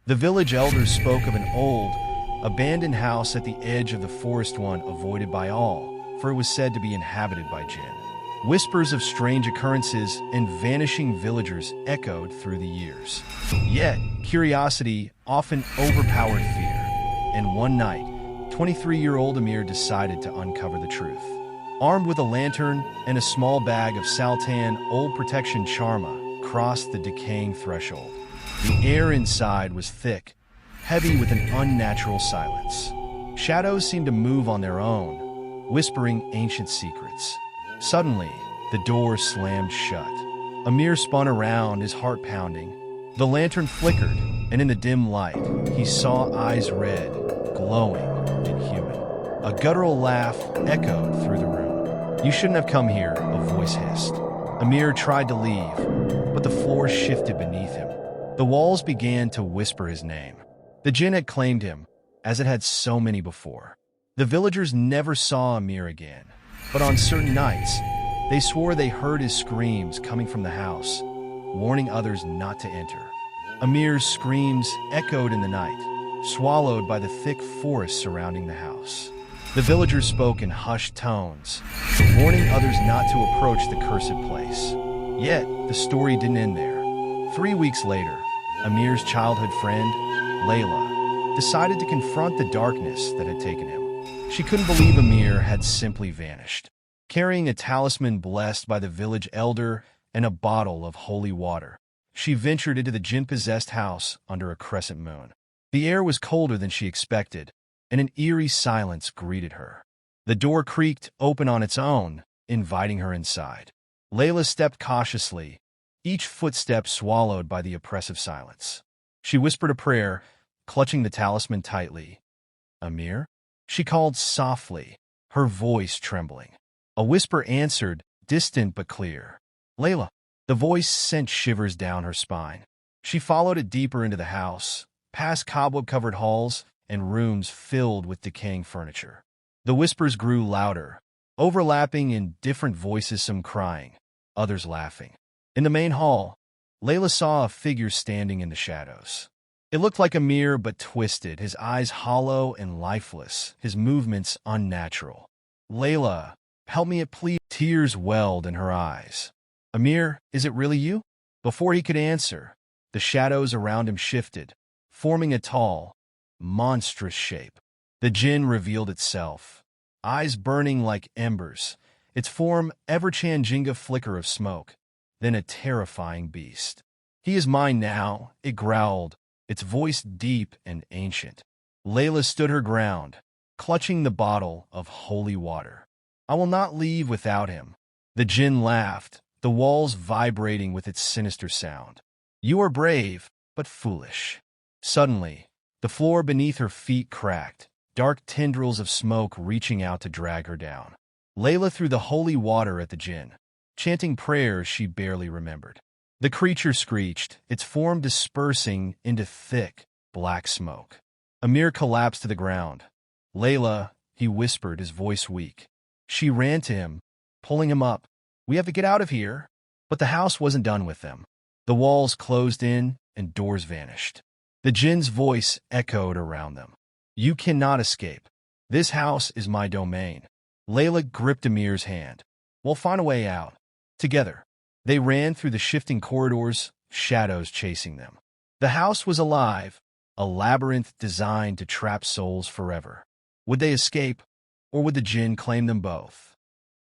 The village elders spoke of an old, abandoned house at the edge of the forest, one avoided by all, for it was said to be inhabited by jinn. Whispers of strange occurrences and vanishing villagers echoed through the years. Yet, curiosity often overpowered fear, and one night, 23-year-old Amir decided to uncover the truth. Armed with a lantern and a small bag of Sultan old protection charma, crossed the decaying threshold. The air inside was thick, heavy with an unnatural silence. Shadows seemed to move on their own, whispering ancient secrets. Suddenly, the door slammed shut. Amir spun around, his heart pounding. The lantern flickered, and in the dim light, he saw eyes red, glowing, and human. A guttural laugh echoed through the room. "You shouldn't have come here," a voice hissed. Amir tried to leave, but the floor shifted beneath him. The walls began to whisper his name. The jinn had claimed him, as it had so many before. The villagers never saw Amir again, but on certain nights, they swore they heard his screams coming from the house, warning others not to enter. Amir's screams echoed in the night, swallowed by the thick forest surrounding the house. The villagers spoke in hushed tones, warning others not to approach the cursed place. Yet, the story didn't end there. 3 weeks later, Amir's childhood friend, Layla, decided to confront the darkness that had taken him. She couldn't believe Amir had simply vanished. Carrying a talisman blessed by the village elder and a bottle of holy water, she ventured into the jinn-possessed house under a crescent moon. The air was colder than she expected, and an eerie silence greeted her. The door creaked open on its own, inviting her inside. Layla stepped cautiously, each footstep swallowed by the oppressive silence. She whispered a prayer, clutching the talisman tightly. "Amir?" she called softly, her voice trembling. A whisper answered, distant but clear. "Layla." The voice sent shivers down her spine. She followed it deeper into the house, past cobweb-covered halls and rooms filled with decaying furniture. The whispers grew louder, overlapping in different voices, some crying, others laughing. In the main hall, Layla saw a figure standing in the shadows. It looked like Amir but twisted, his eyes hollow and lifeless, his movements unnatural. "Layla, help me, please." Tears welled in her eyes. "Amir, is it really you?" Before he could answer, the shadows around him shifted, forming a tall, monstrous shape. The jinn revealed itself, eyes burning like embers, its form ever-changing a flicker of smoke, then a terrifying beast. "He is mine now," it growled, its voice deep and ancient. Layla stood her ground, clutching the bottle of holy water. "I will not leave without him." The jinn laughed, the walls vibrating with its sinister sound. "You are brave, but foolish." Suddenly, the floor beneath her feet cracked, dark tendrils of smoke reaching out to drag her down. Layla threw the holy water at the jinn, chanting prayers she barely remembered. The creature screeched, its form dispersing into thick, black smoke. Amir collapsed to the ground. "Layla," he whispered, his voice weak. She ran to him, pulling him up. "We have to get out of here." But the house wasn't done with them. The walls closed in and doors vanished. The jinn's voice echoed around them. "You cannot escape. This house is my domain." Layla gripped Amir's hand. "We'll find a way out. Together." They ran through the shifting corridors, shadows chasing them. The house was alive, a labyrinth designed to trap souls forever. Would they escape, or would the jinn claim them both?